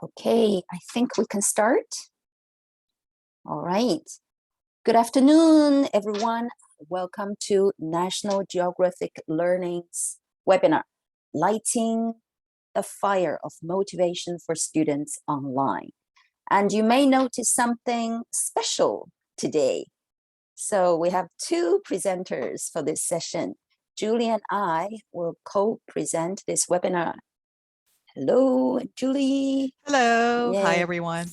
Okay, I think we can start. All right. Good afternoon, everyone. Welcome to National Geographic Learning's webinar, Lighting the Fire of Motivation for Students Online. And you may notice something special today. So we have two presenters for this session. Julie and I will co-present this webinar. Hello, Julie. Hello. Yay. Hi, everyone.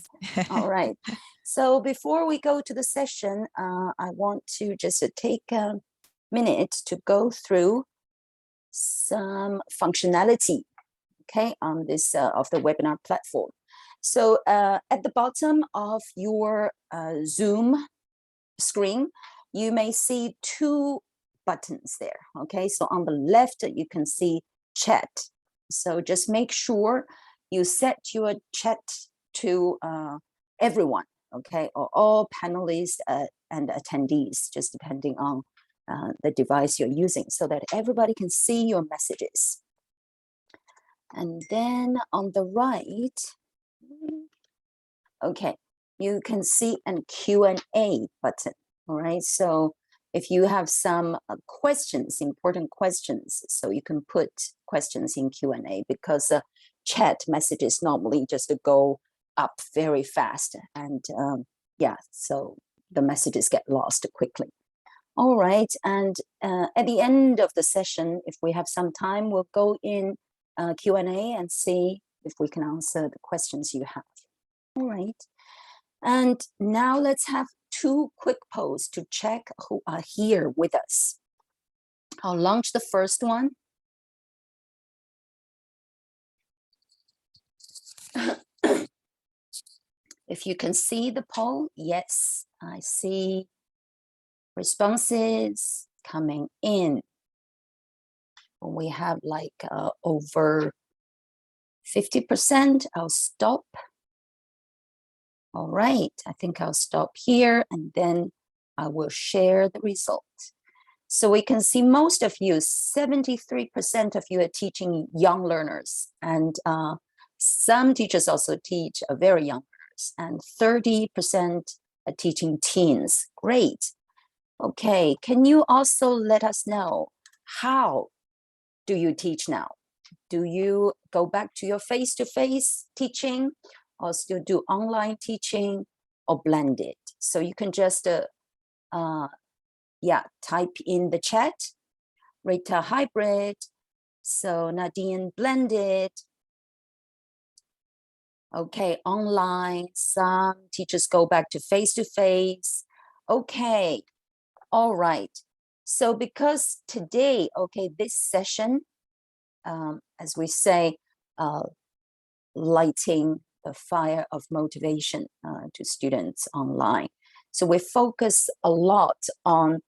All right. So before we go to the session, I want to just take a minute to go through some functionality, okay, on this of the webinar platform. So at the bottom of your Zoom screen, you may see two buttons there, okay? So on the left, you can see chat. So just make sure you set your chat to everyone, okay, or all panelists and attendees, just depending on the device you're using, so that everybody can see your messages. And then on the right, okay, you can see a Q&A button, all right? So if you have some questions, important questions, so you can put questions in Q&A, because chat messages normally just go up very fast, and yeah, so the messages get lost quickly. All right, and at the end of the session, if we have some time, we'll go in Q&A and see if we can answer the questions you have. All right, and now let's have two quick polls to check who are here with us. I'll launch the first one. If you can see the poll, yes, I see responses coming in. We have like over 50%. I'll stop. All right, I think I'll stop here, and then I will share the result. So we can see most of you, 73% of you are teaching young learners, and some teachers also teach very young learners, and 30% are teaching teens. Great. Okay, can you also let us know, how do you teach now? Do you go back to your face-to-face teaching, or still do online teaching, or blended? So you can just type in the chat, Rita hybrid, so Nadine blended. Okay, online, some teachers go back to face-to-face. Okay, all right. So because today, okay, this session, as we say, lighting the fire of motivation to students online. So we focus a lot on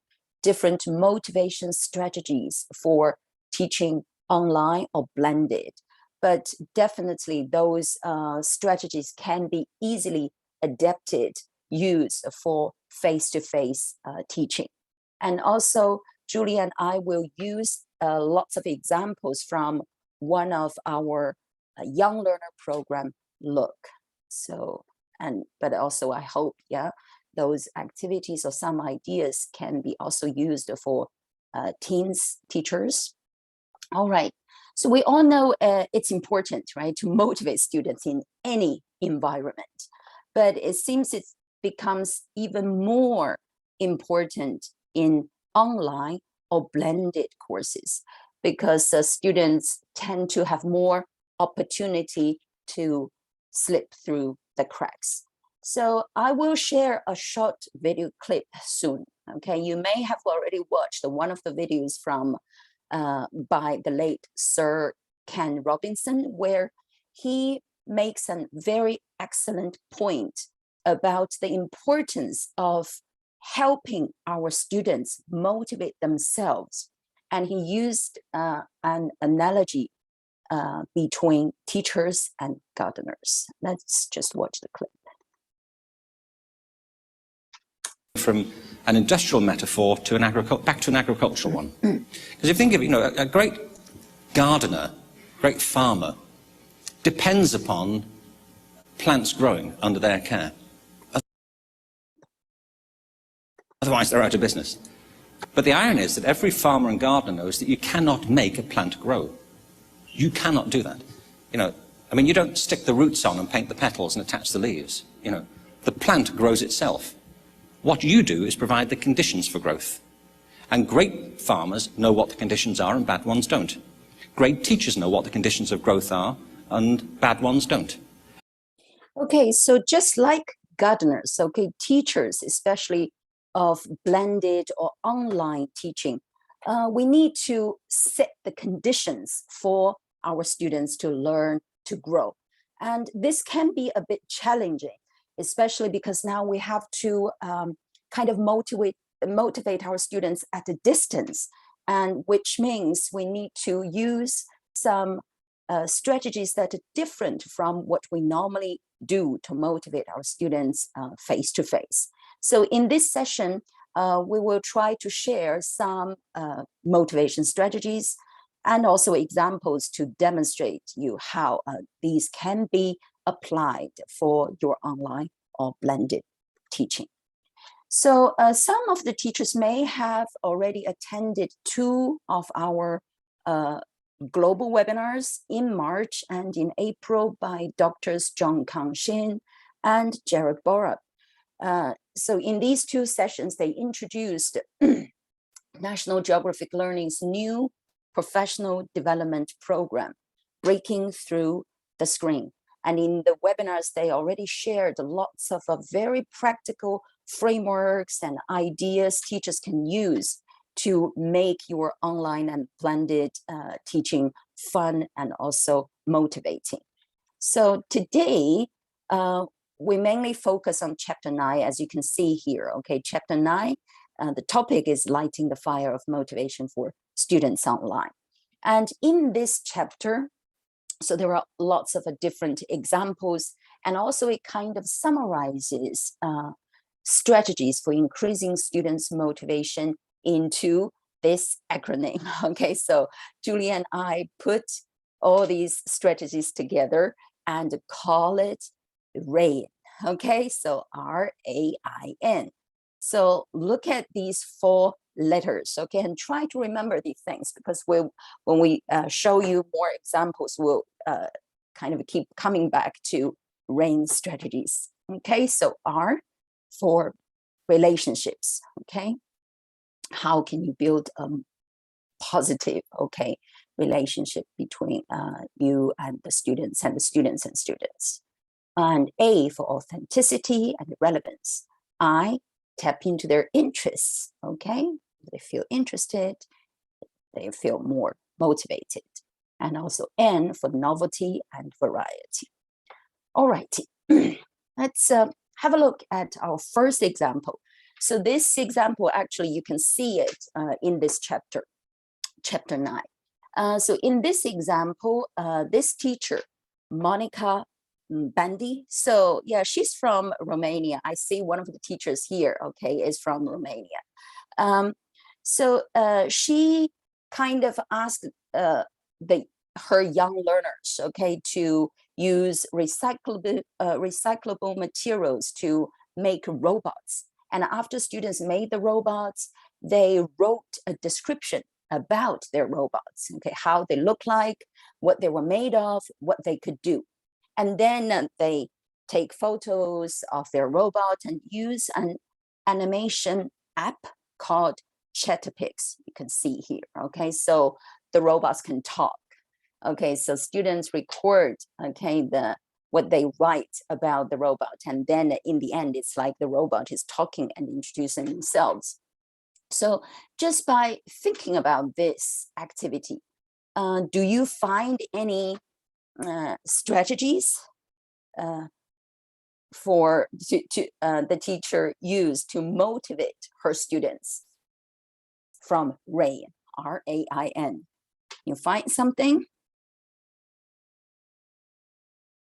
different motivation strategies for teaching online or blended, but definitely those strategies can be easily adapted, used for face-to-face teaching. And also, Julie and I will use lots of examples from one of our young learner program, Look. So, but also I hope, yeah, those activities or some ideas can be also used for teens teachers. All right, so we all know it's important, right, to motivate students in any environment, but it seems it becomes even more important in online or blended courses, because students tend to have more opportunity to slip through the cracks. So I will share a short video clip soon. Okay, you may have already watched one of the videos from by the late Sir Ken Robinson, where he makes a very excellent point about the importance of helping our students motivate themselves. And he used an analogy between teachers and gardeners. Let's just watch the clip. From an industrial metaphor to back to an agricultural one. Because if you think of it, a great gardener, great farmer, depends upon plants growing under their care. Otherwise, they're out of business. But the irony is that every farmer and gardener knows that you cannot make a plant grow. You cannot do that. I mean, you don't stick the roots on and paint the petals and attach the leaves. The plant grows itself. What you do is provide the conditions for growth. And great farmers know what the conditions are and bad ones don't. Great teachers know what the conditions of growth are and bad ones don't. Okay, so just like gardeners, okay, teachers, especially of blended or online teaching, we need to set the conditions for our students to learn, to grow. And this can be a bit challenging, especially because now we have to kind of motivate our students at a distance, and which means we need to use some strategies that are different from what we normally do to motivate our students face to face. So in this session, we will try to share some motivation strategies and also examples to demonstrate you how these can be applied for your online or blended teaching. So some of the teachers may have already attended 2 of our global webinars in March and in April by Drs. John Kang-shin and Jared Borup. So in these 2 sessions, they introduced National Geographic Learning's new professional development program, Breaking Through the Screen. And in the webinars, they already shared lots of very practical frameworks and ideas teachers can use to make your online and blended teaching fun and also motivating. So today, we mainly focus on Chapter 9, as you can see here. Okay, Chapter 9, the topic is lighting the fire of motivation for students online. And in this chapter, so there are lots of different examples, and also it kind of summarizes strategies for increasing students' motivation into this acronym. Okay, so Julie and I put all these strategies together and call it RAIN. Okay, so RAIN. So look at these 4 letters, okay, and try to remember these things, because when we show you more examples, we'll kind of keep coming back to RAIN strategies. Okay, so R for relationships. Okay, how can you build a positive, okay, relationship between you and the students and the students and students? And A for authenticity and relevance. I, tap into their interests. Okay, they feel interested, they feel more motivated. And also N for novelty and variety. All righty, let's have a look at our first example. So this example, actually, you can see it in this chapter, Chapter 9. So in this example, this teacher, Monica Bandi, so yeah, she's from Romania. I see one of the teachers here, okay, is from Romania. So she kind of asked her young learners, okay, to use recyclable materials to make robots. And after students made the robots, they wrote a description about their robots, okay, how they look like, what they were made of, what they could do. And then they take photos of their robot and use an animation app called Chatterpix. You can see here, okay, so the robots can talk. Okay, so students record, okay, what they write about the robot, and then in the end, it's like the robot is talking and introducing themselves. So just by thinking about this activity, do you find any strategies for the teacher used to motivate her students from RAIN, R-A-I-N? You find something?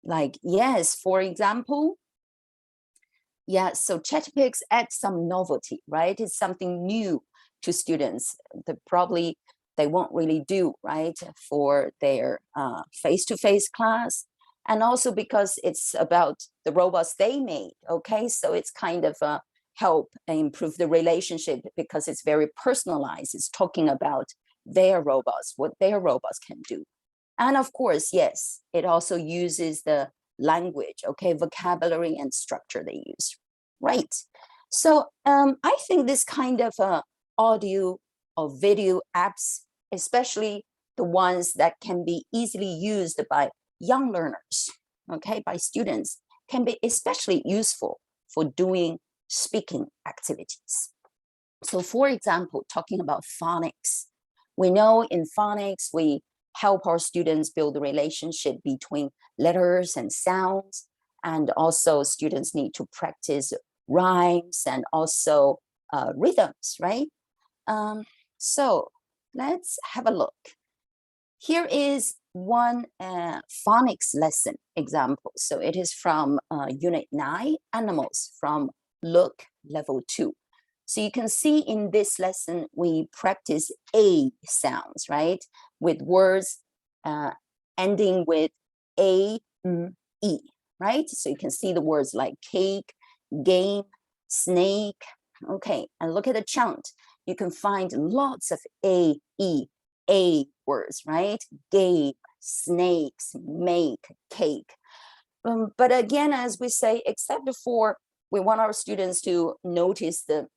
Like, yes, for example, yeah, so Chatterpix adds some novelty, right? It's something new to students that probably they won't really do, right, for their face-to-face class. And also because it's about the robots they made, okay? So it's kind of help improve the relationship because it's very personalized. It's talking about their robots, what their robots can do. And of course, yes, it also uses the language, okay, vocabulary and structure they use, right? So I think this kind of audio or video apps, especially the ones that can be easily used by young learners, okay, by students, can be especially useful for doing speaking activities. So for example, talking about phonics, we know in phonics, we help our students build the relationship between letters and sounds. And also students need to practice rhymes and also rhythms, right? So let's have a look. Here is one phonics lesson example. So it is from Unit 9, Animals, from Look Level 2. So you can see in this lesson, we practice A sounds, right? With words ending with A, E, right? So you can see the words like cake, game, snake. Okay, and look at the chant. You can find lots of A, E, A words, right? Game, snakes, make, cake. But again, as we say, except for we want our students to notice the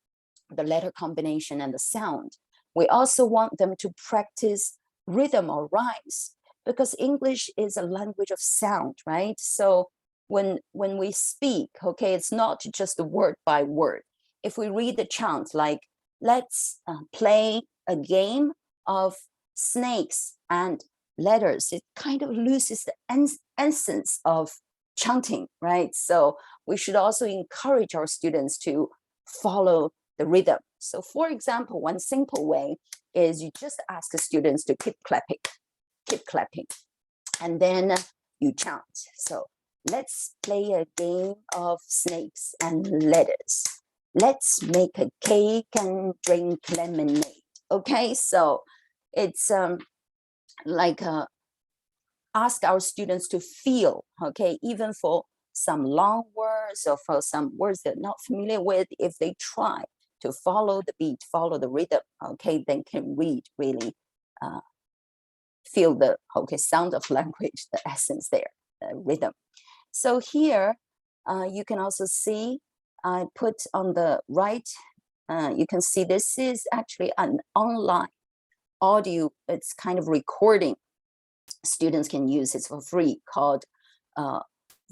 letter combination and the sound. We also want them to practice rhythm or rhymes because English is a language of sound, right? So when we speak, okay, it's not just word by word. If we read the chant like, let's play a game of snakes and letters, it kind of loses the essence of chanting, right? So we should also encourage our students to follow the rhythm. So for example, one simple way is you just ask the students to keep clapping, and then you chant. So let's play a game of snakes and letters. Let's make a cake and drink lemonade. Okay, so it's like ask our students to feel, okay, even for some long words or for some words they're not familiar with, if they try to follow the beat, follow the rhythm, okay, then can read really feel the sound of language, the essence there, the rhythm. So here you can also see I put on the right, you can see this is actually an online audio, it's kind of recording. Students can use it for free, called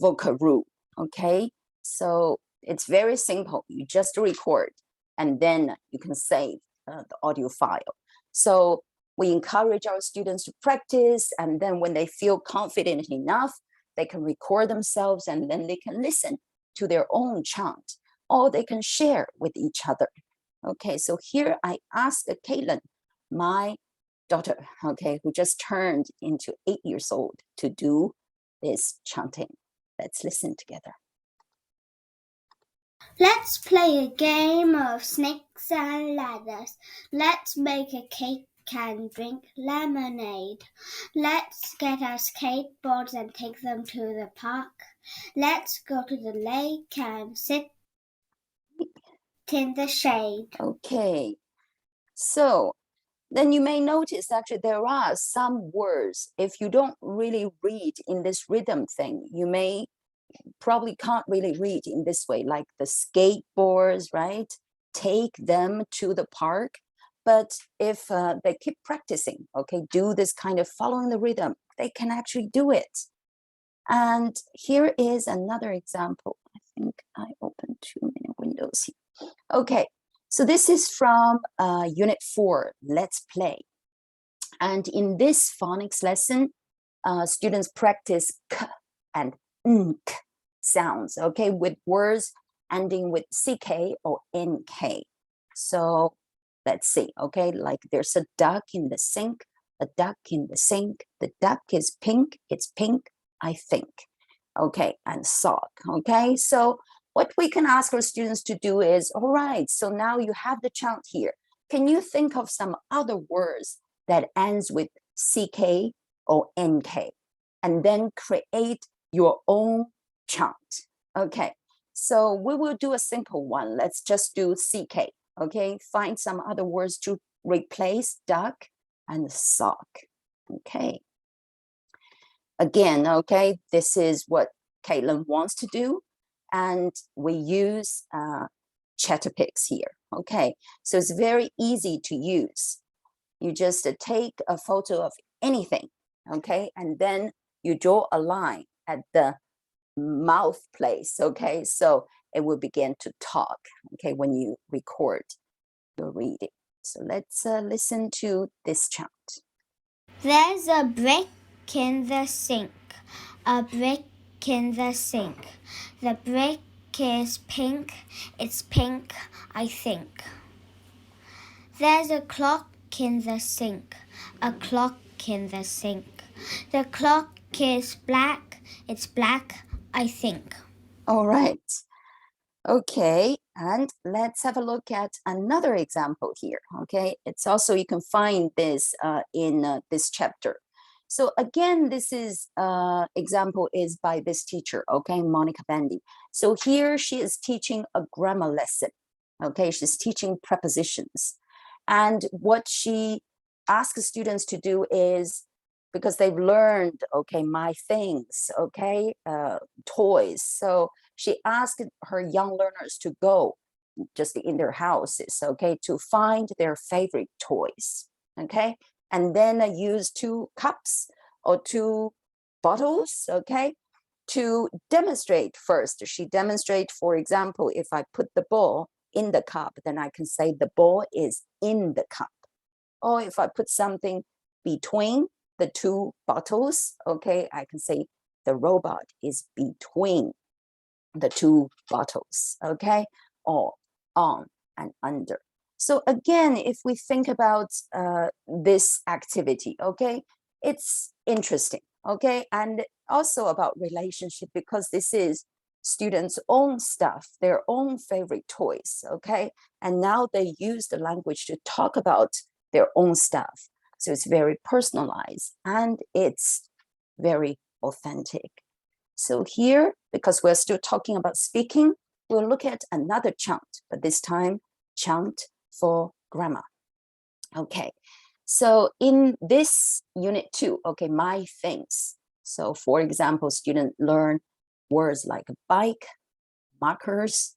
Vocaroo, okay? So it's very simple. You just record and then you can save the audio file. So we encourage our students to practice, and then when they feel confident enough, they can record themselves and then they can listen to their own chant, or they can share with each other. Okay, so here I asked Caitlin, my daughter, okay, who just turned into 8 years old, to do this chanting. Let's listen together. Let's play a game of snakes and ladders. Let's make a cake and drink lemonade. Let's get our skateboards and take them to the park. Let's go to the lake and sit in the shade. Okay, so then you may notice actually there are some words, if you don't really read in this rhythm thing, you may probably can't really read in this way, like the skateboards, right? Take them to the park. But if they keep practicing, okay, do this kind of following the rhythm, they can actually do it. And here is another example. I think I opened too many windows here. Okay, so this is from Unit 4, Let's Play. And in this phonics lesson, students practice k and nk sounds, okay, with words ending with ck or nk. So let's see, okay, like there's a duck in the sink, a duck in the sink. The duck is pink, it's pink, I think. Okay, and sock, okay? So what we can ask our students to do is, all right, so now you have the chant here. Can you think of some other words that ends with ck or nk? And then create your own chant. Okay, so we will do a simple one. Let's just do CK. Okay, find some other words to replace duck and sock. Okay. Again, okay, this is what Caitlin wants to do. And we use Chatterpix here. Okay, so it's very easy to use. You just take a photo of anything, okay, and then you draw a line at the mouth place, okay, so it will begin to talk, okay, when you record your reading. So let's listen to this chant. There's a brick in the sink, a brick in the sink. The brick is pink, it's pink, I think. There's a clock in the sink, a clock in the sink. The clock is black, it's black, I think. All right. Okay, and let's have a look at another example here. Okay, it's also, you can find this in this chapter. So again, this is example is by this teacher, okay, Monica Bandy. So here she is teaching a grammar lesson. Okay, she's teaching prepositions. And what she asks students to do is, because they've learned, okay, my things, okay, toys. So she asked her young learners to go just in their houses, okay, to find their favorite toys, okay, and then use 2 cups or 2 bottles, okay, to demonstrate first. She demonstrates, for example, if I put the ball in the cup, then I can say the ball is in the cup. Or if I put something between the 2 bottles, okay, I can say the robot is between the 2 bottles, okay, or on and under. So again, if we think about this activity, okay, it's interesting, okay, and also about relationship, because this is students' own stuff, their own favorite toys, okay, and now they use the language to talk about their own stuff. So it's very personalized and it's very authentic. So here, because we're still talking about speaking, we'll look at another chant, but this time chant for grammar. Okay, so in this unit 2, okay, my things. So for example, students learn words like bike, markers,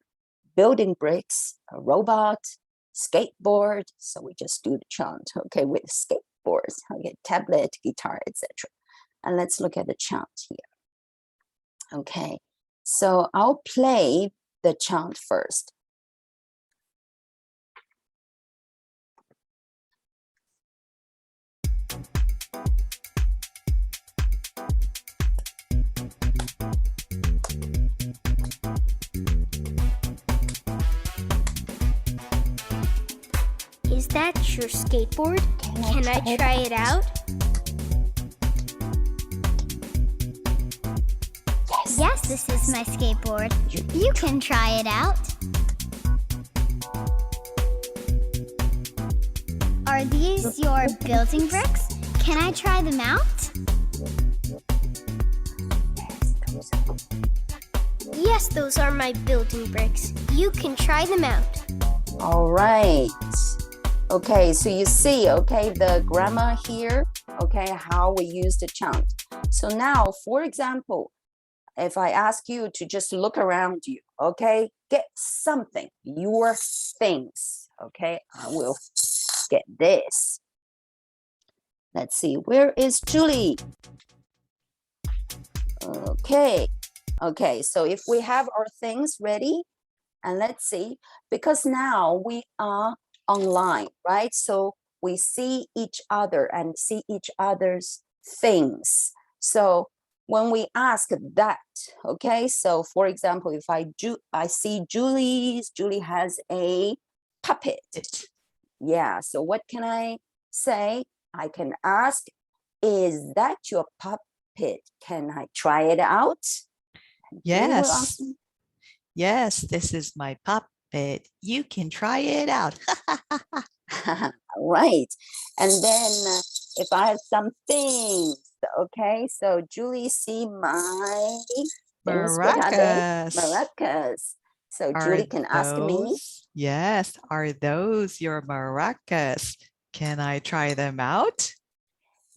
building bricks, a robot, skateboard. So we just do the chant, okay, with skateboards, okay, tablet, guitar, etc. And let's look at the chant here. Okay, so I'll play the chant first. Is that your skateboard? Can I try it out? Yes, this is my skateboard. You can try it out. Are these your building bricks? Can I try them out? Yes, those are my building bricks. You can try them out. All right. Okay, so you see, okay, the grammar here, okay, how we use the chant. So now, for example, if I ask you to just look around you, okay, get something, your things, okay, I will get this. Let's see, where is Julie? Okay, okay, so if we have our things ready, and let's see, because now we are online, right? So we see each other and see each other's things. So when we ask that, okay, so for example, if I see Julie has a puppet. Yeah, so what can I say? I can ask, is that your puppet? Can I try it out? Yes. Yes, this is my puppet. You can try it out. Right. And then if I have some things, Okay, so Julie, see my things. What are they? Maracas. Maracas. So Are Julie can ask me. those? Yes. Are those your maracas? Can I try them out?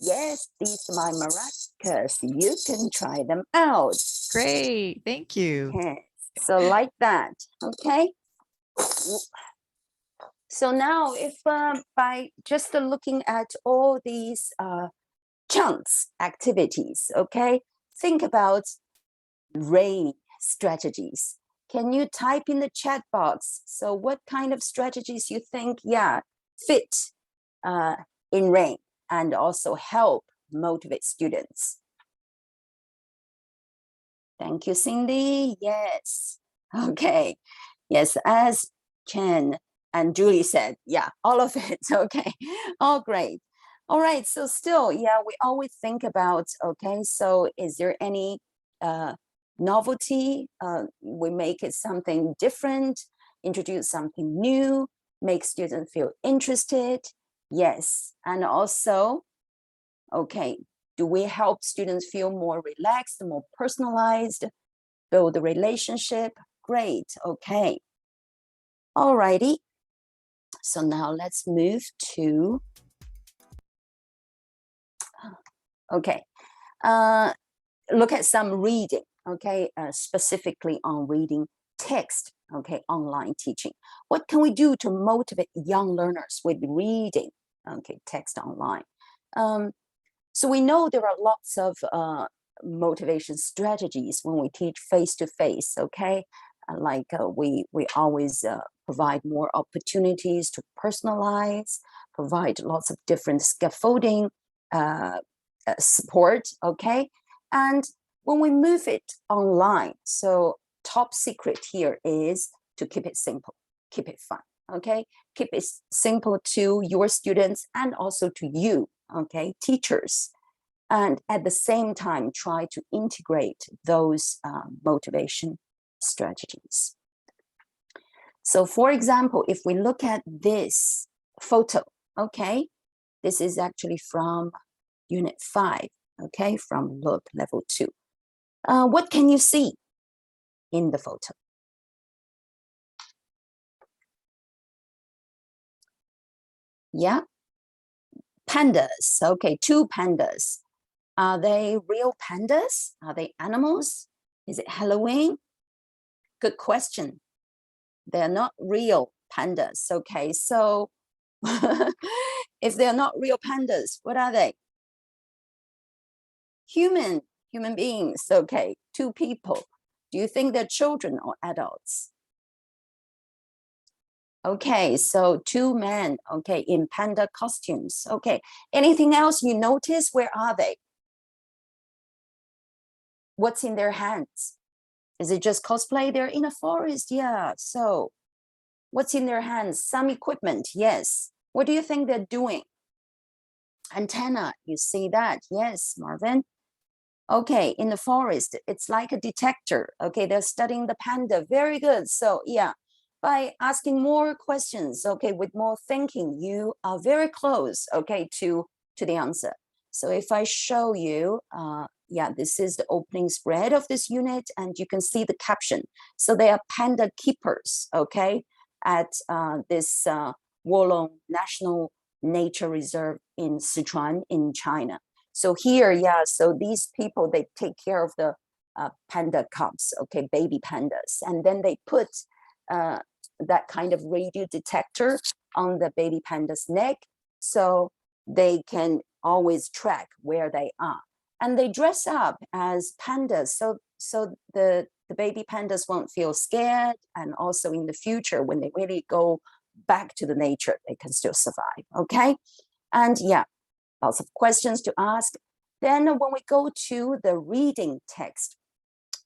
Yes, these are my maracas. You can try them out. Great. Thank you. Yes. So like that. Okay. So now if by just looking at all these chunks activities, okay, think about rain strategies. Can you type in the chat box? So what kind of strategies you think, yeah, fit in rain and also help motivate students? Thank you, Cindy. Yes. Okay. Yes, as Chen and Julie said, yeah, all of it. Okay. All great. All right. So still, yeah, we always think about, okay, so is there any novelty? We make it something different, introduce something new, make students feel interested. Yes. And also, okay, do we help students feel more relaxed, more personalized, build a relationship? Great, okay. All righty. So now let's move to, okay, look at some reading, okay, specifically on reading text, okay, online teaching. What can we do to motivate young learners with reading, okay, text online? So we know there are lots of motivation strategies when we teach face-to-face, okay? Like we always provide more opportunities to personalize, provide lots of different scaffolding support, okay? And when we move it online, so top secret here is to keep it simple, keep it fun, okay? Keep it simple to your students and also to you, okay, teachers, and at the same time try to integrate those motivation strategies. So for example, if we look at this photo, okay, this is actually from Unit 5, okay, from Look Level 2. What can you see in the photo? Yeah, pandas, okay, 2 pandas. Are they real pandas? Are they animals? Is it Halloween? Good question. They're not real pandas. Okay, so if they're not real pandas, what are they? Human beings. Okay, 2 people. Do you think they're children or adults? Okay, so 2 men, okay, in panda costumes. Okay, anything else you notice? Where are they? What's in their hands? Is it just cosplay? They're in a forest, yeah. So what's in their hands? Some equipment, yes. What do you think they're doing? Antenna, you see that? Yes, Marvin. Okay, in the forest, it's like a detector. Okay, they're studying the panda. Very good. So yeah, by asking more questions, okay, with more thinking, you are very close, okay, to the answer. So if I show you, yeah, this is the opening spread of this unit, and you can see the caption. So they are panda keepers, okay, at this Wolong National Nature Reserve in Sichuan in China. So here, yeah, so these people, they take care of the panda cubs, okay, baby pandas, and then they put that kind of radio detector on the baby panda's neck, so they can always track where they are. And they dress up as pandas, so the baby pandas won't feel scared, and also in the future, when they really go back to the nature, they can still survive, okay? And yeah, lots of questions to ask. Then when we go to the reading text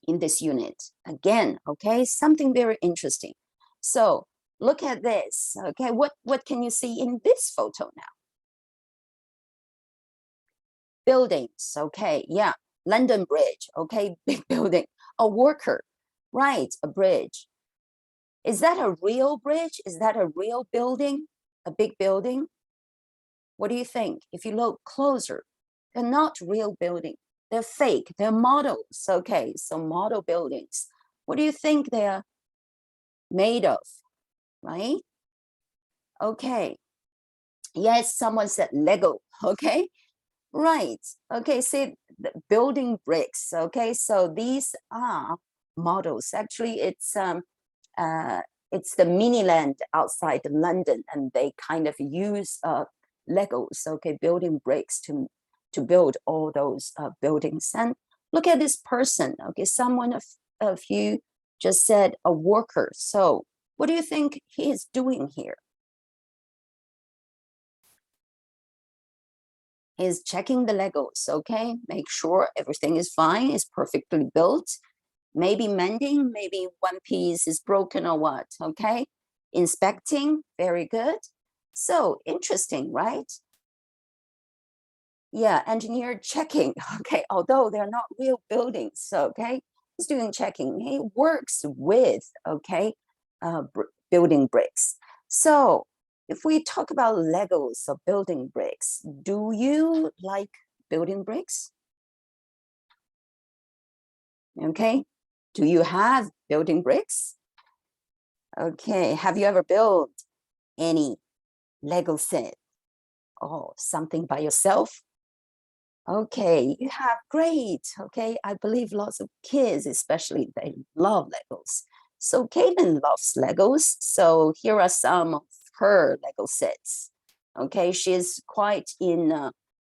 in this unit, again, okay, something very interesting. So look at this, okay, what can you see in this photo now? Buildings, okay, yeah, London Bridge, okay, big building. A worker, right, a bridge. Is that a real bridge? Is that a real building? A big building? What do you think? If you look closer, They're not real buildings. They're fake. They're models. Okay, so model buildings. What do you think they're made of, right? Okay. Yes, someone said Lego. Okay, right. Okay, see, the building bricks. Okay, so these are models. Actually, it's the mini land outside London, and they kind of use Legos, okay, building bricks to build all those buildings. And look at this person, okay, someone of you just said a worker. So what do you think he is doing here? He's checking the Legos, okay, make sure everything is fine, is perfectly built. Maybe mending, maybe one piece is broken or what, okay? Inspecting, very good. So interesting, right? Yeah, engineer checking, okay, although they're not real buildings, okay? He's doing checking, he works with, okay, building bricks. So if we talk about Legos or building bricks, do you like building bricks? Okay, do you have building bricks? Okay, have you ever built any Lego set or something by yourself? Okay, you have, great. Okay, I believe lots of kids, especially, they love Legos. So Caitlin loves Legos. So here are some of her Lego sets. Okay, she's quite in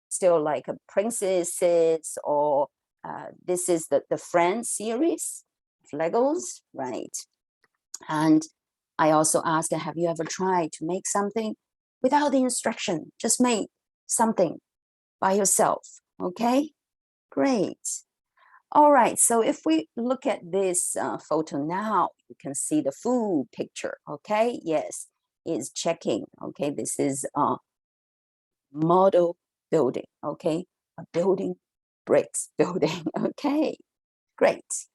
still like a princesses, or this is the Friends series of Legos, right? And I also asked her, have you ever tried to make something without the instruction? Just make something by yourself, okay? Great. All right, so if we look at this photo now, you can see the full picture, okay? Yes, is checking, okay? This is a model building, okay? A building bricks building, okay? Great.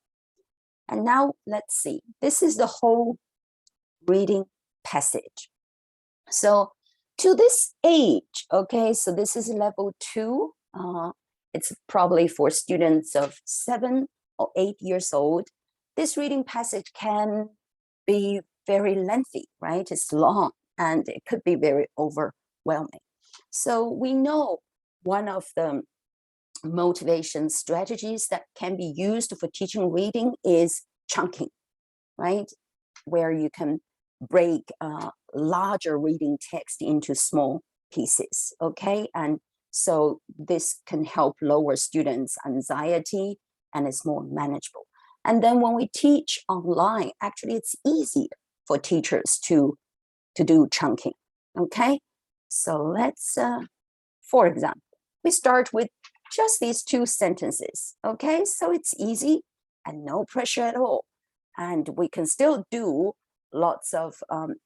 And now let's see, this is the whole reading passage. So to this age, okay, so this is level 2. It's probably for students of 7 or 8 years old. This reading passage can be very lengthy, right? It's long and it could be very overwhelming. So we know one of the motivation strategies that can be used for teaching reading is chunking, right? Where you can break larger reading text into small pieces, okay? And so this can help lower students' anxiety and it's more manageable. And then when we teach online, actually it's easier for teachers to do chunking, okay? So let's, for example, we start with just these 2 sentences, okay? So it's easy and no pressure at all. And we can still do lots of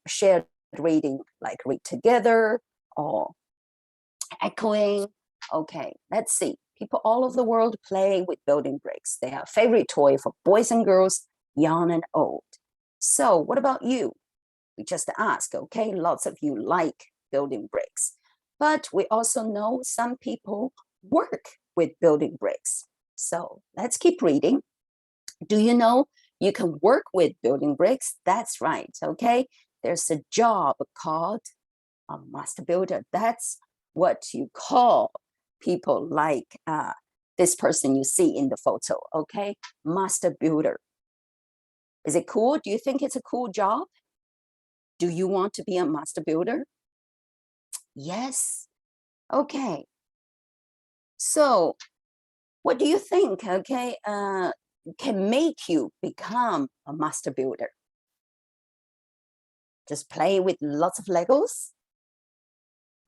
shared reading, like read together or echoing. Okay, let's see. People all over the world play with building bricks. They are a favorite toy for boys and girls, young and old. So what about you? We just ask, okay? Lots of you like building bricks. But we also know some people work with building bricks. So let's keep reading. Do you know you can work with building bricks? That's right, okay? There's a job called a master builder. That's what you call people like this person you see in the photo, okay? Master builder. Is it cool? Do you think it's a cool job? Do you want to be a master builder? Yes. Okay. So what do you think, okay, can make you become a master builder? Just play with lots of Legos?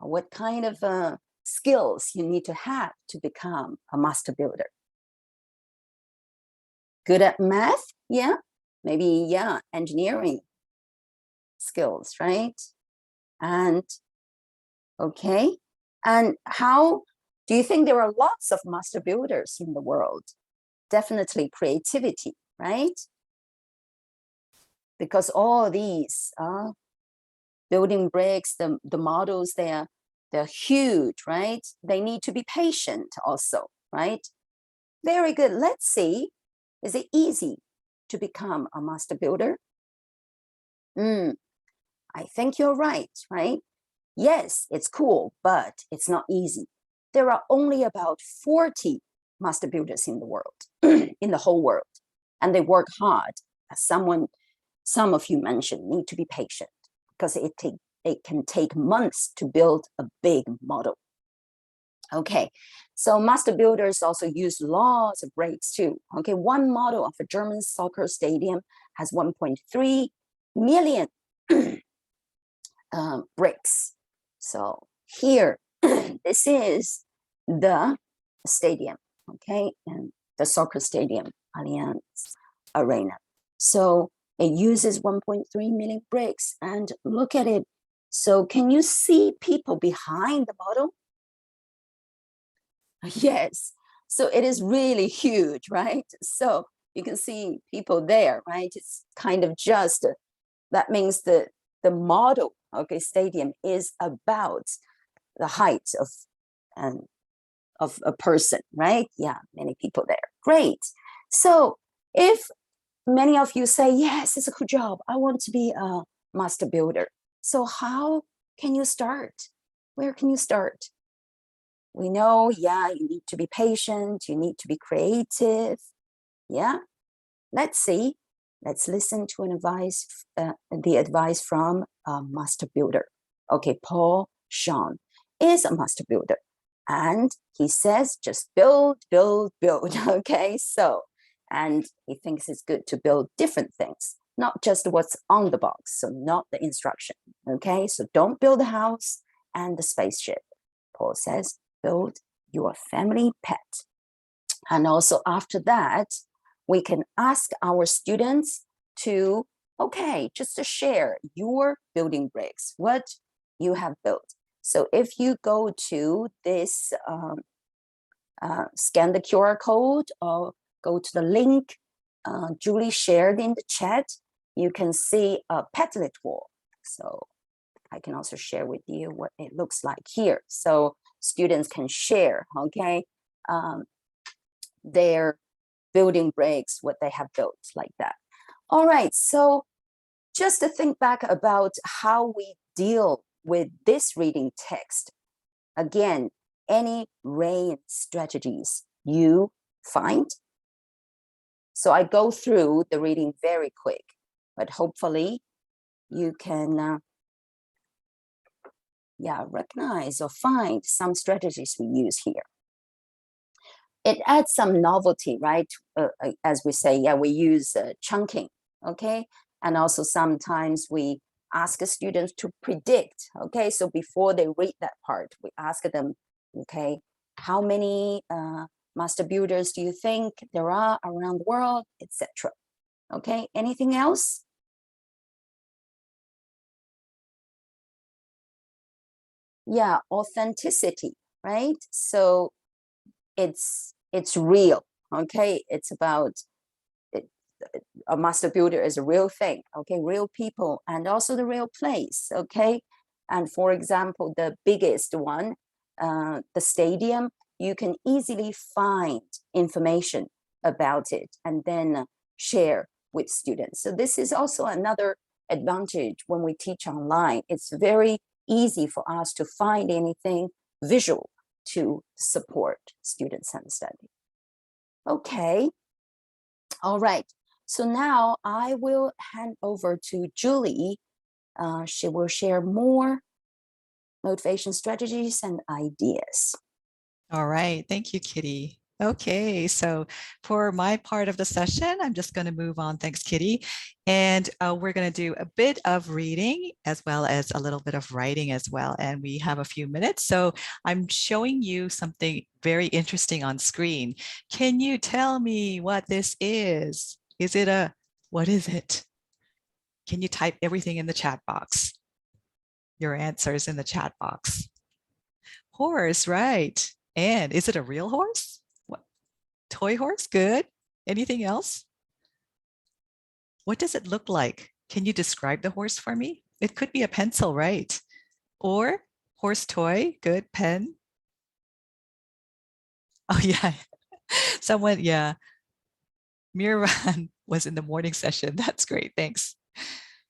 Or what kind of skills you need to have to become a master builder? Good at math? Yeah. Maybe, yeah, engineering skills, right? And okay. And how do you think there are lots of master builders in the world? Definitely creativity, right? Because all these building bricks, the models, they are They're huge, right? They need to be patient also, right? Very good. Let's see. Is it easy to become a master builder? I think you're right, right? Yes, it's cool, but it's not easy. There are only about 40 master builders in the world, in the whole world, and they work hard. As some of you mentioned, need to be patient because it can take months to build a big model. Okay, so master builders also use lots of bricks too. Okay, one model of a German soccer stadium has 1.3 million bricks. So here, this is the stadium, okay, and the soccer stadium, Allianz Arena. So it uses 1.3 million bricks, and look at it. So can you see people behind the model? Yes. So it is really huge, right? So you can see people there, right? It's kind of just, that means the model, okay, stadium is about the height of a person, right? Yeah, many people there. Great. So if many of you say, yes, it's a cool job, I want to be a master builder. So how can you start? Where can you start? We know, yeah, you need to be patient, you need to be creative. Yeah, let's see. Let's listen to the advice from a master builder. Okay, Paul Sean is a master builder, and he says just build, build, build. Okay, so, and he thinks it's good to build different things, not just what's on the box, so not the instruction. Okay, so don't build the house and the spaceship. Paul says build your family pet. And also after that, we can ask our students to, okay, just to share your building bricks, what you have built. So if you go to this, scan the QR code or go to the link Julie shared in the chat, you can see a Padlet wall. So I can also share with you what it looks like here. So students can share, okay, their building bricks, what they have built like that. All right, so just to think back about how we deal with this reading text. Again, any RAIN strategies you find. So I go through the reading very quick, but hopefully you can recognize or find some strategies we use here. It adds some novelty, right? As we say, yeah, we use chunking, okay? And also sometimes we ask students to predict, okay? So before they read that part, we ask them, okay, how many master builders do you think there are around the world, etc. Okay, anything else? Yeah, authenticity, right? So it's real, okay? It's about a master builder is a real thing, okay? Real people and also the real place, okay? And for example, the biggest one, the stadium, you can easily find information about it and then share with students. So this is also another advantage when we teach online. It's very easy for us to find anything visual to support students' understanding. Okay, all right. So now I will hand over to Julie. She will share more motivation strategies and ideas. All right. Thank you, Kitty. Okay, so for my part of the session, I'm just going to move on. Thanks, Kitty. And we're going to do a bit of reading as well as a little bit of writing as well. And we have a few minutes. So I'm showing you something very interesting on screen. Can you tell me what this is? Is it what is it? Can you type everything in the chat box? Your answers in the chat box. Horse, right. And is it a real horse? What? Toy horse, good. Anything else? What does it look like? Can you describe the horse for me? It could be a pencil, right? Or Horse toy, good. Pen. Oh yeah, someone, yeah. Miran was in the morning session. That's great, thanks.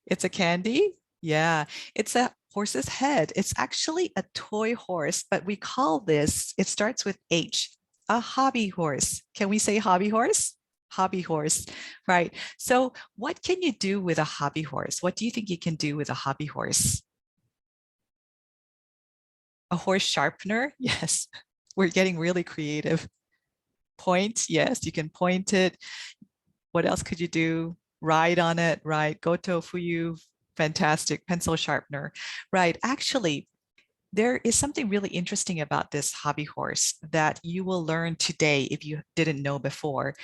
It's a candy? Yeah, it's a horse's head. It's actually a toy horse, but we call this, it starts with H, a hobby horse. Can we say hobby horse? Hobby horse, right? So what can you do with a hobby horse? What do you think you can do with a hobby horse? A horse sharpener? Yes, we're getting really creative. Point, yes, you can point it. What else could you do? Ride on it, right? Goto Fuyu, fantastic. Pencil sharpener, right? Actually, there is something really interesting about this hobby horse that you will learn today if you didn't know before,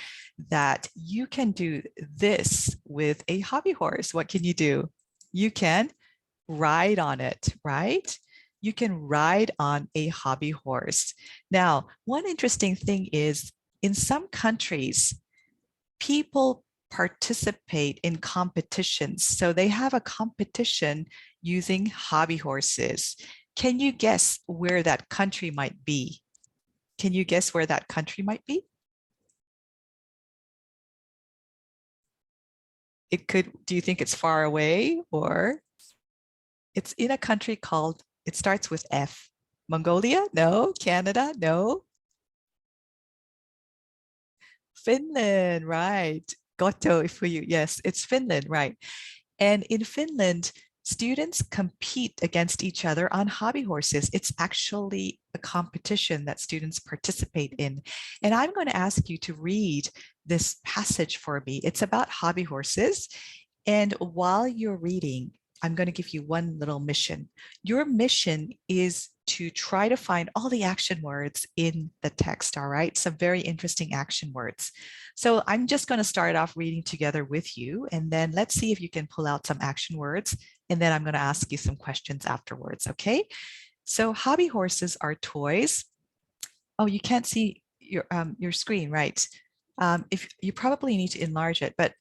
that you can do this with a hobby horse. What can you do? You can ride on it, right? You can ride on a hobby horse. Now, one interesting thing is in some countries, people participate in competitions. So they have a competition using hobby horses. Can you guess where that country might be? Can you guess where that country might be? It could, do you think it's far away, or it's in a country called, it starts with F. Mongolia? No. Canada? No. Finland, right. Goto for you. Yes, it's Finland, right. And in Finland, students compete against each other on hobby horses. It's actually a competition that students participate in. And I'm going to ask you to read this passage for me. It's about hobby horses. And while you're reading, I'm going to give you one little mission. Your mission is to try to find all the action words in the text, all right? Some very interesting action words. So I'm just going to start off reading together with you, and then let's see if you can pull out some action words, and then I'm going to ask you some questions afterwards, okay? So hobby horses are toys. Oh, you can't see your screen, right? If you probably need to enlarge it, but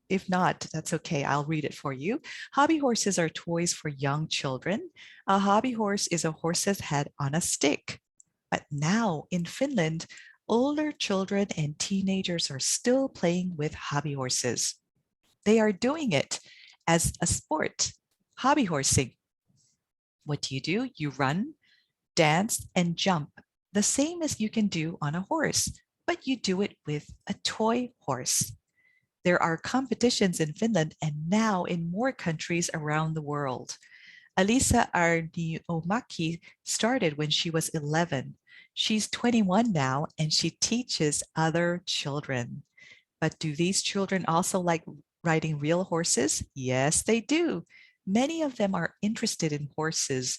if not, that's okay. I'll read it for you. Hobby horses are toys for young children. A hobby horse is a horse's head on a stick. But now in Finland, older children and teenagers are still playing with hobby horses. They are doing it as a sport, hobby horsing. What do? You run, dance, and jump, the same as you can do on a horse, but you do it with a toy horse. There are competitions in Finland and now in more countries around the world. Alisa Arniomaki started when she was 11. She's 21 now and she teaches other children. But do these children also like riding real horses? Yes, they do. Many of them are interested in horses.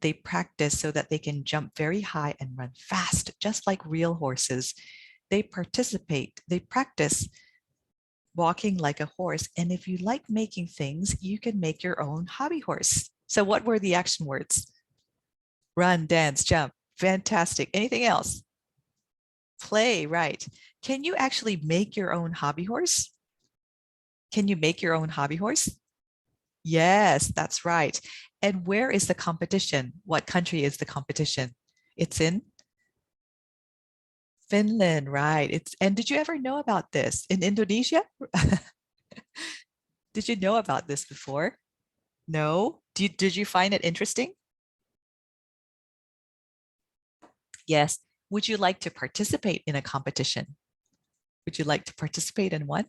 They practice so that they can jump very high and run fast, just like real horses. They practice walking like a horse. And if you like making things, you can make your own hobby horse. So what were the action words? Run, dance, jump. Fantastic. Anything else? Play, right. Can you actually make your own hobby horse? Can you make your own hobby horse? Yes, that's right. And where is the competition? What country is the competition? It's in Finland, right? And did you ever know about this in Indonesia? Did you know about this before? No? Did you find it interesting? Yes. Would you like to participate in a competition? Would you like to participate in one?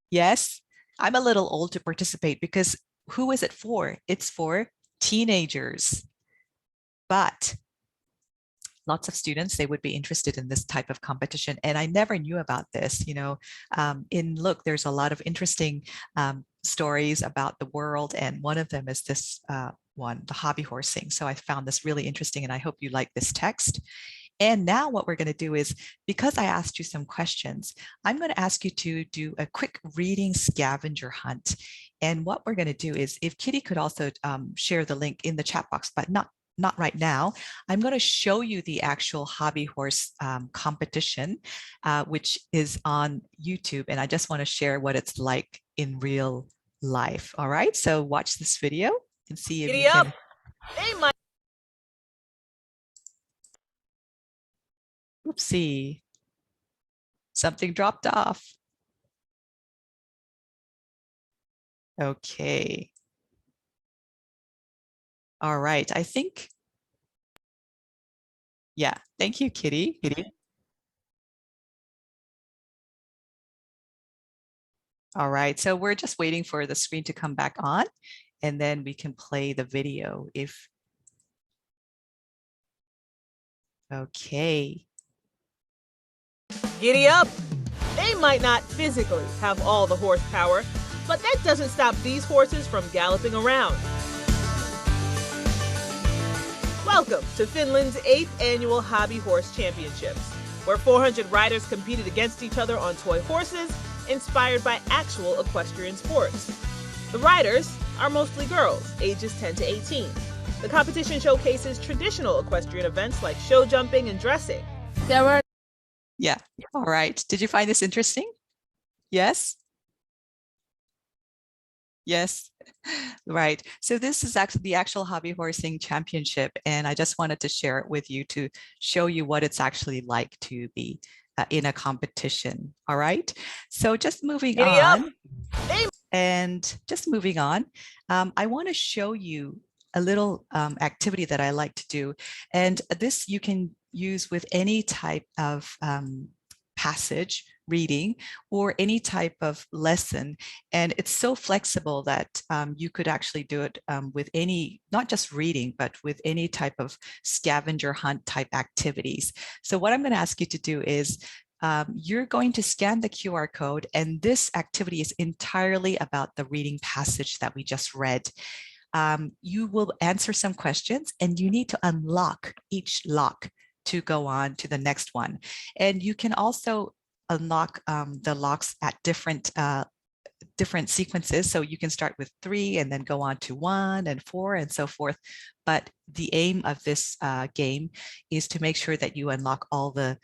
Yes. I'm a little old to participate because who is it for? It's for teenagers. But lots of students, they would be interested in this type of competition. And I never knew about this, Look, there's a lot of interesting stories about the world. And one of them is this one, the hobby horsing. So I found this really interesting and I hope you like this text. And now what we're going to do is, because I asked you some questions, I'm going to ask you to do a quick reading scavenger hunt. And what we're going to do is, if Kitty could also share the link in the chat box, but not right now, I'm going to show you the actual hobby horse competition, which is on YouTube. And I just want to share what it's like in real life. All right, so watch this video and see if you can. Oopsie. Something dropped off. Okay. All right, I think, yeah, thank you, Kitty. All right, so we're just waiting for the screen to come back on, and then we can play the video if, okay. Giddy up! They might not physically have all the horsepower, but that doesn't stop these horses from galloping around. Welcome to Finland's 8th annual Hobby Horse Championships, where 400 riders competed against each other on toy horses inspired by actual equestrian sports. The riders are mostly girls, ages 10 to 18. The competition showcases traditional equestrian events like show jumping and dressing. There were Yeah, all right. Did you find this interesting? Yes? Yes, right. So this is actually the actual Hobby Horsing Championship, and I just wanted to share it with you to show you what it's actually like to be in a competition. All right. So just moving on, I want to show you a little activity that I like to do, and this you can use with any type of passage reading or any type of lesson, and it's so flexible that you could actually do it with any, not just reading, but with any type of scavenger hunt type activities. So what I'm going to ask you to do is you're going to scan the QR code, and this activity is entirely about the reading passage that we just read. You will answer some questions, and you need to unlock each lock to go on to the next one. And you can also unlock the locks at different sequences. So you can start with 3 and then go on to 1 and 4 and so forth. But the aim of this game is to make sure that you unlock all the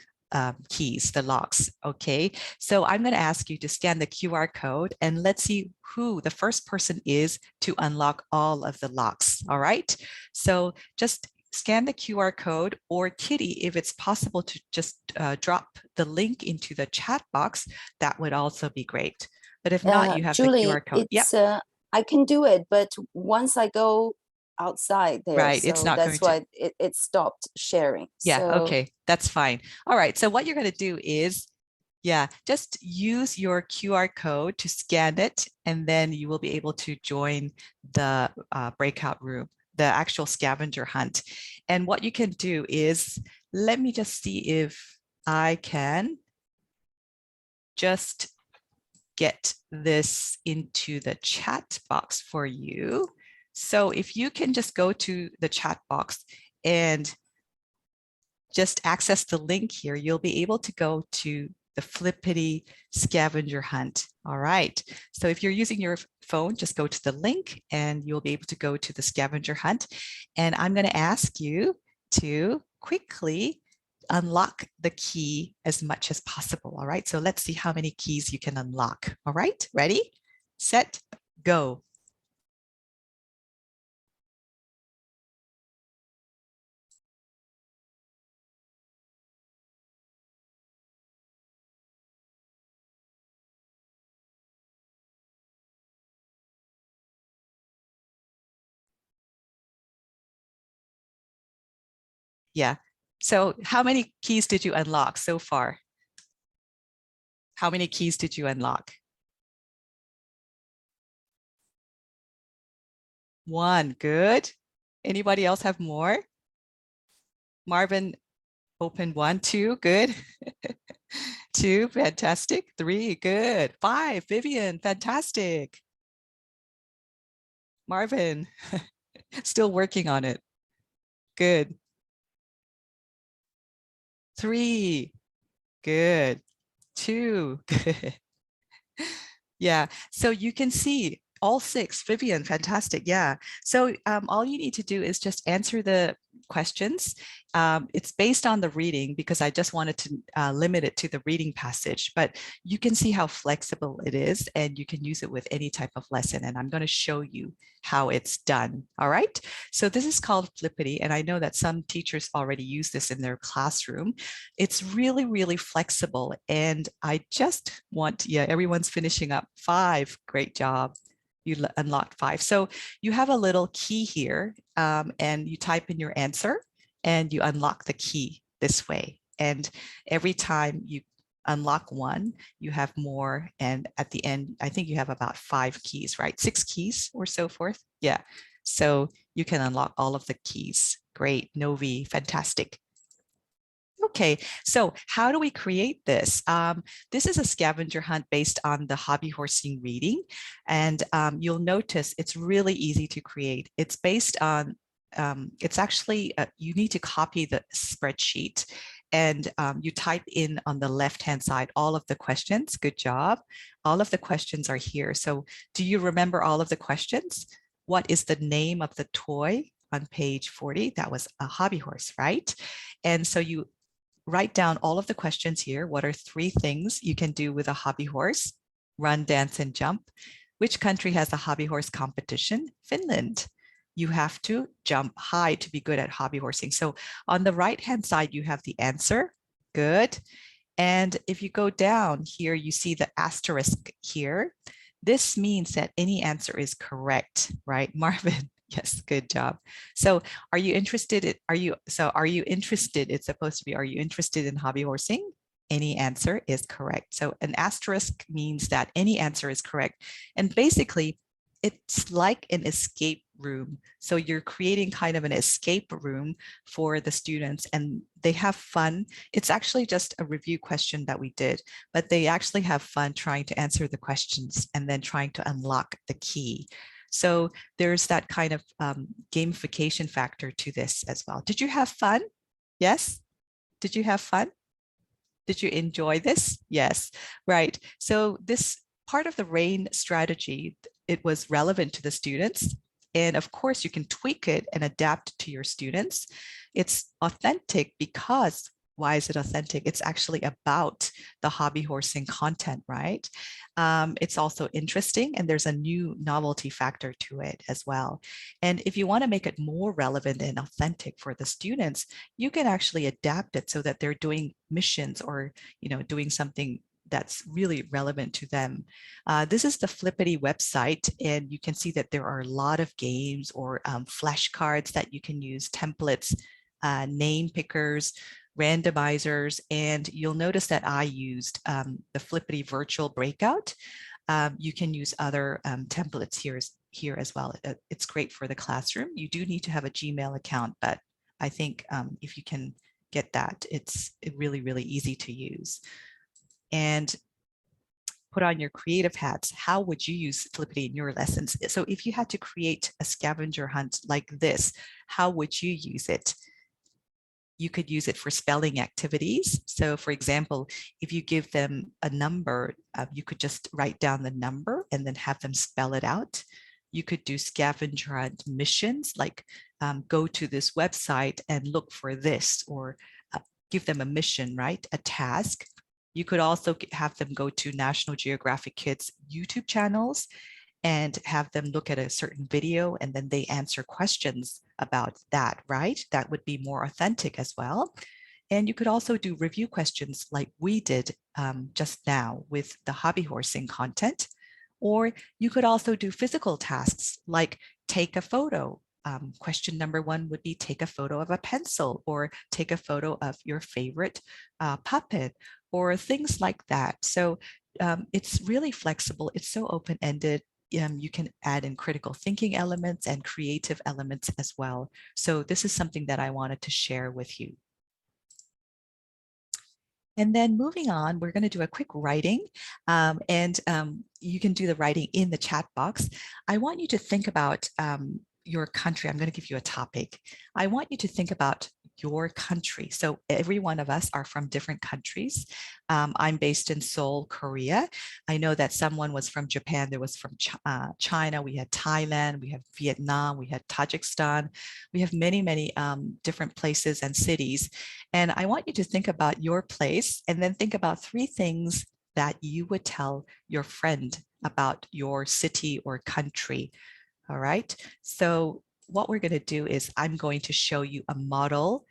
keys, the locks. Okay, so I'm going to ask you to scan the QR code, and let's see who the first person is to unlock all of the locks. All right, so just scan the QR code, or Kitty, if it's possible to just drop the link into the chat box, that would also be great. But if not, you have Julie, the QR code. it's, I can do it, but once I go outside there, right, so it's not that's going why it stopped sharing. Yeah, so, okay, that's fine. All right, so what you're going to do is, yeah, just use your QR code to scan it, and then you will be able to join the breakout room, the actual scavenger hunt. And what you can do is, let me just see if I can just get this into the chat box for you. So if you can just go to the chat box and just access the link here, you'll be able to go to the Flippity scavenger hunt. All right, so if you're using your phone, just go to the link and you'll be able to go to the scavenger hunt. And I'm going to ask you to quickly unlock the key as much as possible. All right, so let's see how many keys you can unlock. All right, ready, set, go. Yeah, so how many keys did you unlock so far? How many keys did you unlock? 1, good. Anybody else have more? Marvin opened 1, 2, good. 2, fantastic. 3, good. 5, Vivian, fantastic. Marvin, still working on it. Good. 3, good. 2, good. Yeah, so you can see all 6. Vivian, fantastic. Yeah. So all you need to do is just answer the questions. It's based on the reading because I just wanted to limit it to the reading passage, but you can see how flexible it is and you can use it with any type of lesson. And I'm going to show you how it's done. All right. So this is called Flippity. And I know that some teachers already use this in their classroom. It's really, really flexible. And I just want, yeah, everyone's finishing up 5. Great job. You unlocked 5. So you have a little key here and you type in your answer and you unlock the key this way. And every time you unlock 1, you have more. And at the end, I think you have about 5 keys, right? 6 keys or so forth. Yeah. So you can unlock all of the keys. Great. Novi, fantastic. Okay, so how do we create this? This is a scavenger hunt based on the hobby horsing reading. And you'll notice it's really easy to create. It's based on, it's actually, you need to copy the spreadsheet and you type in on the left-hand side all of the questions. Good job. All of the questions are here. So do you remember all of the questions? What is the name of the toy on page 40? That was a hobby horse, right? And so you write down all of the questions here. What are 3 things you can do with a hobby horse? Run, dance, and jump. Which country has a hobby horse competition? Finland. You have to jump high to be good at hobby horsing. So on the right-hand side, you have the answer. Good. And if you go down here, you see the asterisk here. This means that any answer is correct, right? Marvin. Yes, good job. So are you interested? Are you interested? It's supposed to be, are you interested in hobby horsing? Any answer is correct. So an asterisk means that any answer is correct. And basically, it's like an escape room. So you're creating kind of an escape room for the students and they have fun. It's actually just a review question that we did, but they actually have fun trying to answer the questions and then trying to unlock the key. So there's that kind of gamification factor to this as well. Did you have fun? Yes? Did you have fun? Did you enjoy this? Yes, right. So this part of the RAIN strategy, it was relevant to the students. And of course, you can tweak it and adapt to your students. It's authentic because, why is it authentic? It's actually about the hobby horsing content, right? It's also interesting and there's a new novelty factor to it as well. And if you want to make it more relevant and authentic for the students, you can actually adapt it so that they're doing missions or, doing something that's really relevant to them. This is the Flippity website, and you can see that there are a lot of games or flashcards that you can use, templates, name pickers, randomizers, and you'll notice that I used the Flippity virtual breakout. You can use other templates here as well. It's great for the classroom. You do need to have a Gmail account, but I think if you can get that, it's really, really easy to use. And put on your creative hats. How would you use Flippity in your lessons? So if you had to create a scavenger hunt like this, how would you use it? You could use it for spelling activities. So for example, if you give them a number, you could just write down the number and then have them spell it out. You could do scavenger hunt missions, like go to this website and look for this, or give them a mission, right? A task. You could also have them go to National Geographic Kids YouTube channels and have them look at a certain video and then they answer questions about that, right? That would be more authentic as well. And you could also do review questions like we did just now with the hobby horsing content. Or you could also do physical tasks like take a photo. Question number 1 would be take a photo of a pencil or take a photo of your favorite puppet or things like that. So it's really flexible. It's so open-ended. You can add in critical thinking elements and creative elements as well. So this is something that I wanted to share with you. And then moving on, we're going to do a quick writing and you can do the writing in the chat box. I want you to think about your country. I'm going to give you a topic. I want you to think about your country. So every one of us are from different countries. I'm based in Seoul, Korea. I know that someone was from Japan. There was from China. We had Thailand. We have Vietnam. We had Tajikistan. We have many, many different places and cities. And I want you to think about your place and then think about 3 things that you would tell your friend about your city or country. All right. So what we're going to do is I'm going to show you a model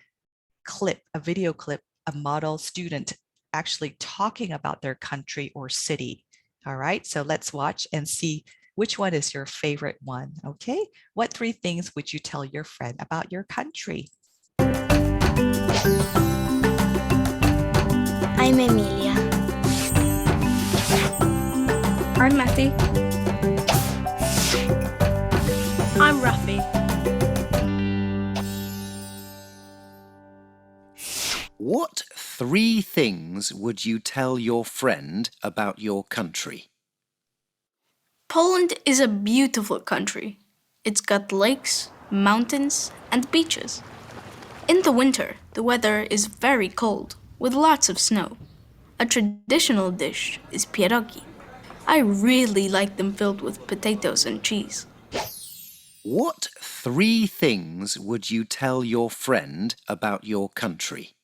clip, a video clip, a model student actually talking about their country or city. All right. So let's watch and see which one is your favorite one. Okay. What 3 things would you tell your friend about your country? I'm Emilia. I'm Matthew. I'm Rafi. What 3 things would you tell your friend about your country? Poland is a beautiful country. It's got lakes, mountains, and beaches. In the winter, the weather is very cold, with lots of snow. A traditional dish is pierogi. I really like them filled with potatoes and cheese. What 3 things would you tell your friend about your country?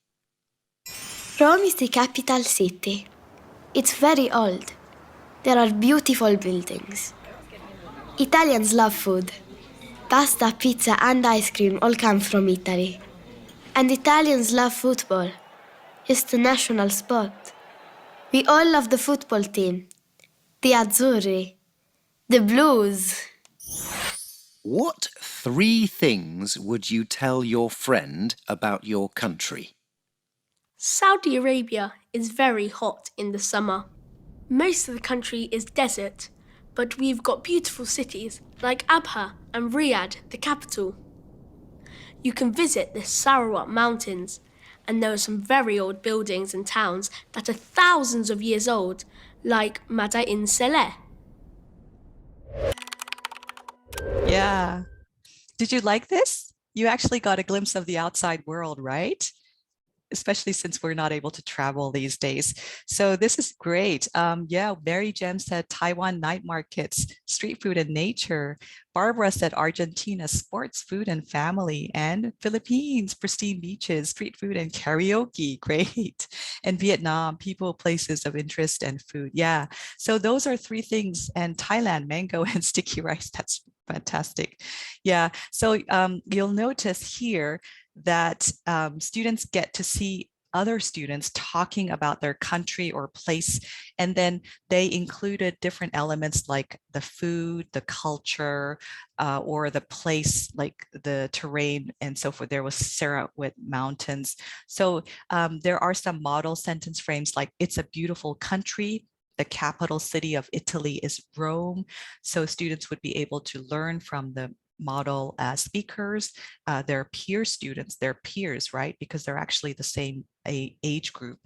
Rome is the capital city. It's very old. There are beautiful buildings. Italians love food. Pasta, pizza, and ice cream all come from Italy. And Italians love football. It's the national sport. We all love the football team. The Azzurri. The Blues. What 3 things would you tell your friend about your country? Saudi Arabia is very hot in the summer. Most of the country is desert, but we've got beautiful cities like Abha and Riyadh, the capital. You can visit the Sarawak Mountains, and there are some very old buildings and towns that are thousands of years old, like Madain Saleh. Yeah. Did you like this? You actually got a glimpse of the outside world, right? Especially since we're not able to travel these days. So this is great. Yeah, Mary Jem said Taiwan night markets, street food and nature. Barbara said Argentina, sports, food and family. And Philippines, pristine beaches, street food and karaoke. Great. And Vietnam, people, places of interest and food. Yeah. So those are 3 things. And Thailand, mango and sticky rice. That's fantastic. Yeah. So you'll notice here that students get to see other students talking about their country or place, and then they included different elements like the food, the culture, or the place, like the terrain and so forth. There was Sarawak Mountains. So there are some model sentence frames like, it's a beautiful country. The capital city of Italy is Rome. So students would be able to learn from the model speakers, their peer students, their peers, right? Because they're actually the same age group.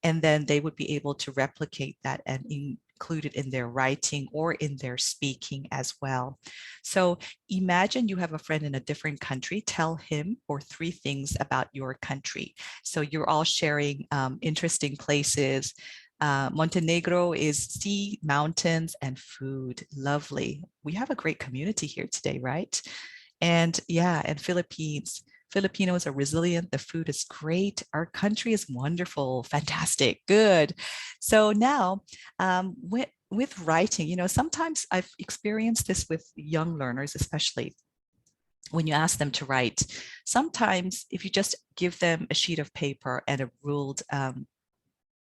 And then they would be able to replicate that and include it in their writing or in their speaking as well. So imagine you have a friend in a different country, tell him or 3 things about your country. So you're all sharing interesting places. Montenegro is sea, mountains, and food. Lovely. We have a great community here today, right? And yeah, and Philippines. Filipinos are resilient. The food is great. Our country is wonderful. Fantastic. Good. So now, with writing, you know, sometimes I've experienced this with young learners, especially when you ask them to write. Sometimes if you just give them a sheet of paper and a ruled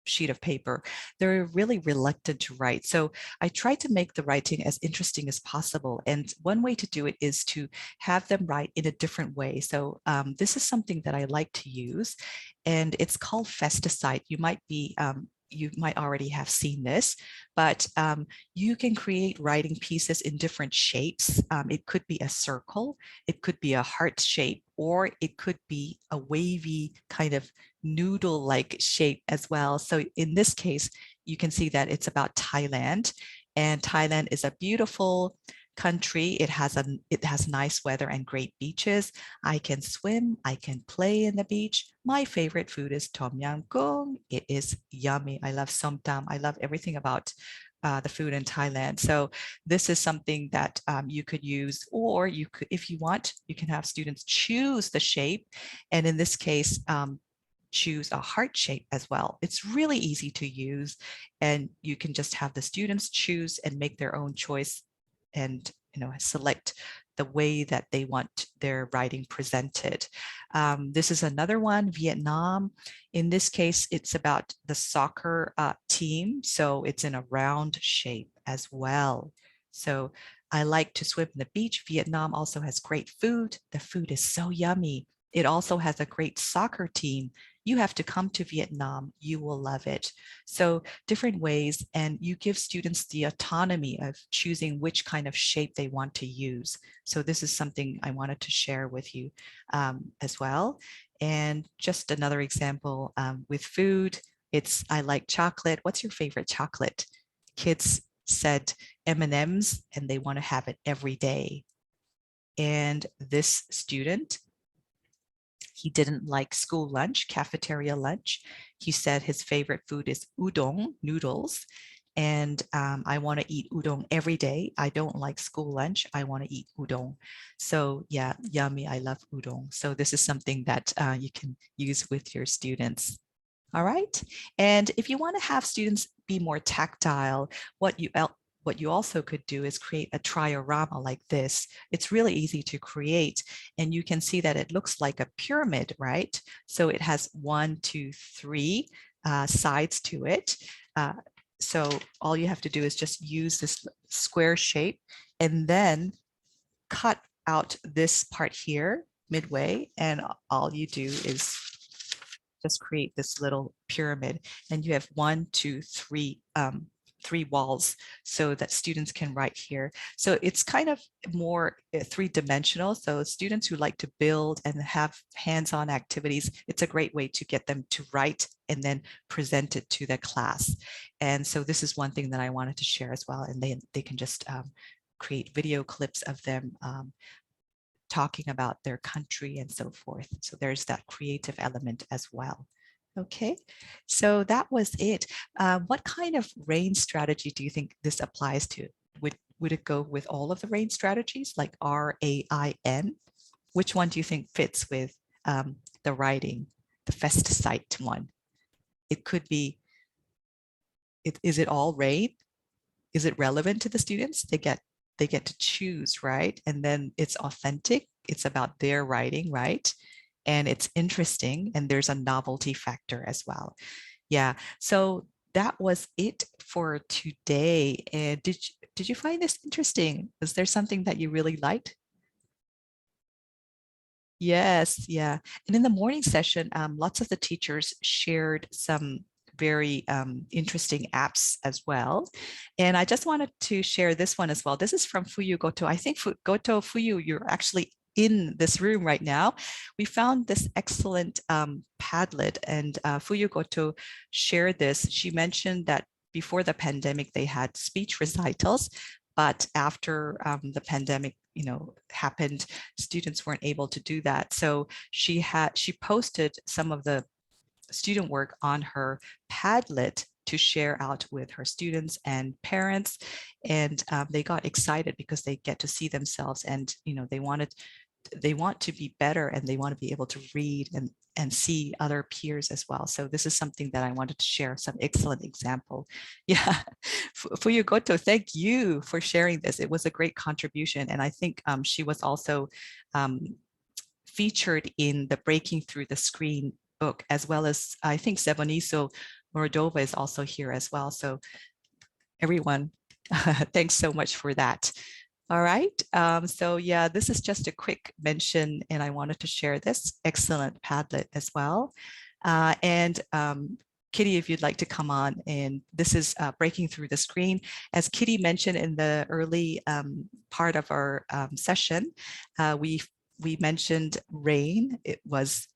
sheet of paper, they're really reluctant to write. So I try to make the writing as interesting as possible. And one way to do it is to have them write in a different way. So this is something that I like to use, and it's called Festicide. You might already have seen this, but you can create writing pieces in different shapes. It could be a circle, it could be a heart shape, or it could be a wavy kind of noodle-like shape as well. So in this case, you can see that it's about Thailand, and Thailand is a beautiful country. It has nice weather and great beaches. I can swim, I can play in the beach. My favorite food is tom yam goong. It is yummy. I love somtam. I love everything about the food in Thailand. So this is something that you could use, or you could, if you want, you can have students choose the shape. And in this case, choose a heart shape as well. It's really easy to use, and you can just have the students choose and make their own choice, and select the way that they want their writing presented. This is another one, Vietnam. In this case, it's about the soccer team. So it's in a round shape as well. So I like to swim in the beach. Vietnam also has great food. The food is so yummy. It also has a great soccer team. You have to come to Vietnam. You will love it. So different ways, and you give students the autonomy of choosing which kind of shape they want to use. So this is something I wanted to share with you as well. And just another example with food, it's I like chocolate. What's your favorite chocolate? Kids said M&Ms, and they want to have it every day. And this student, he didn't like school lunch, cafeteria lunch. He said his favorite food is udon, noodles. And I want to eat udon every day. I don't like school lunch. I want to eat udon. So yeah, yummy. I love udon. So this is something that you can use with your students. All right. And if you want to have students be more tactile, what you also could do is create a triorama like this. It's really easy to create, and you can see that it looks like a pyramid, right? So it has 1, 2, 3 sides to it. So all you have to do is just use this square shape and then cut out this part here midway, and all you do is just create this little pyramid, and you have 1, 2, 3 walls so that students can write here. So it's kind of more three-dimensional. So students who like to build and have hands-on activities, it's a great way to get them to write and then present it to the class. And so this is one thing that I wanted to share as well. And they can just create video clips of them talking about their country and so forth. So there's that creative element as well. Okay, so that was it. What kind of RAIN strategy do you think this applies to? Would it go with all of the RAIN strategies, like RAIN? Which one do you think fits with the writing, the Festicite one? It could be, is it all RAIN? Is it relevant to the students? They get to choose, right? And then it's authentic. It's about their writing, right? And it's interesting, and there's a novelty factor as well. Yeah, so that was it for today. And did you find this interesting? Was there something that you really liked? Yes, yeah. And in the morning session, lots of the teachers shared some very interesting apps as well. And I just wanted to share this one as well. This is from Fuyu Goto. I think Goto Fuyu, you're actually in this room right now. We found this excellent Padlet, and Fuyu Goto shared this. She mentioned that before the pandemic, they had speech recitals, but after the pandemic, happened, students weren't able to do that. So she posted some of the student work on her Padlet to share out with her students and parents, and they got excited because they get to see themselves, and they want to be better, and they want to be able to read and see other peers as well. So this is something that I wanted to share, some excellent example. Yeah, Fuyu Goto, thank you for sharing this. It was a great contribution, and I think she was also featured in the Breaking Through the Screen book, as well as I think Sevoniso Morodova is also here as well. So everyone, thanks so much for that. All right, so yeah, this is just a quick mention, and I wanted to share this excellent Padlet as well. And Kitty, if you'd like to come on, and this is Breaking Through the Screen. As Kitty mentioned in the early part of our session, we mentioned RAIN. It was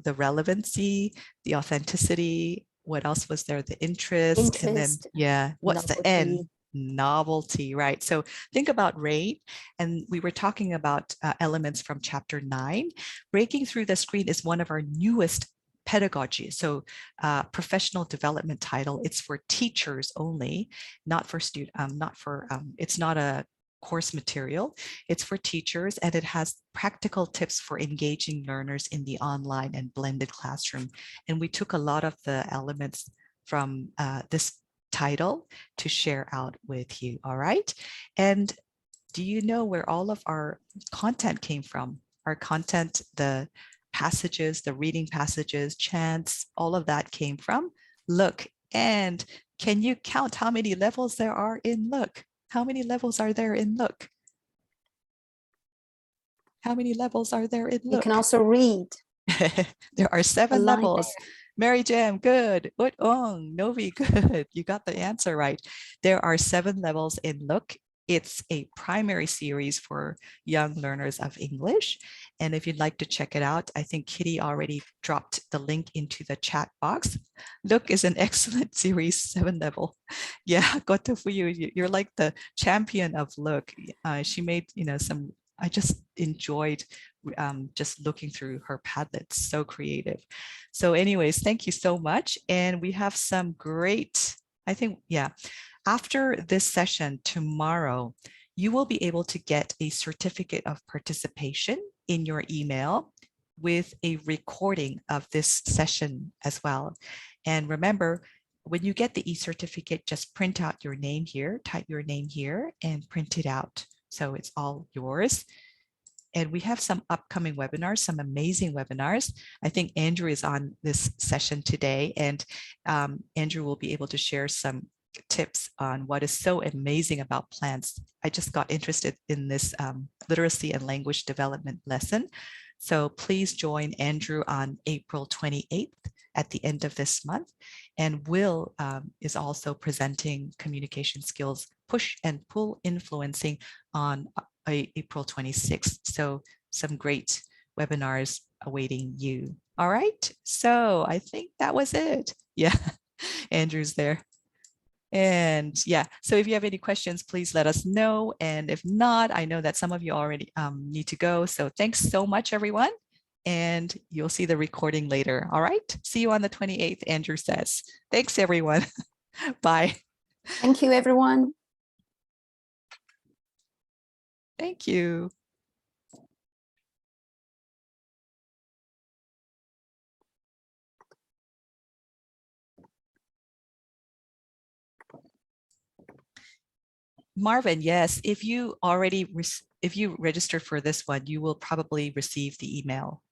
the relevancy, the authenticity. What else was there? The interest, and then yeah, what's the N? novelty, right? So think about rain, and we were talking about elements from chapter 9. Breaking through the screen is one of our newest pedagogy. So professional development title, it's for teachers only, not for it's not a course material. It's for teachers, and it has practical tips for engaging learners in the online and blended classroom. And we took a lot of the elements from this title to share out with you. All right. And do you know where all of our content came from? Our content, the passages, the reading passages, chants, all of that came from Look. And can you count how many levels there are in Look? How many levels are there in Look? How many levels are there in Look? You can also read. There are 7 levels. Mary Jam, good. Novi, good. You got the answer right. There are 7 levels in Look. It's a primary series for young learners of English. And if you'd like to check it out, I think Kitty already dropped the link into the chat box. Look is an excellent series, 7 level. Yeah, goto for you. You're like the champion of Look. She made, some, I just enjoyed just looking through her Padlet. So creative. So anyways, thank you so much. And we have some great, I think, yeah. After this session tomorrow, you will be able to get a certificate of participation in your email with a recording of this session as well. And remember, when you get the e-certificate, just print out your name here, type your name here, and print it out. So it's all yours. And we have some upcoming webinars, some amazing webinars. I think Andrew is on this session today, and Andrew will be able to share some tips on what is so amazing about plants. I just got interested in this literacy and language development lesson. So please join Andrew on April 28th at the end of this month. And Will is also presenting communication skills, push and pull influencing on April 26th. So some great webinars awaiting you. All right, so I think that was it. Yeah, Andrew's there. And yeah, so if you have any questions, please let us know. And if not, I know that some of you already need to go. So thanks so much, everyone. And you'll see the recording later. All right, see you on the 28th, Andrew says. Thanks, everyone. Bye. Thank you, everyone. Thank you. Marvin, yes, if you registered for this one, you will probably receive the email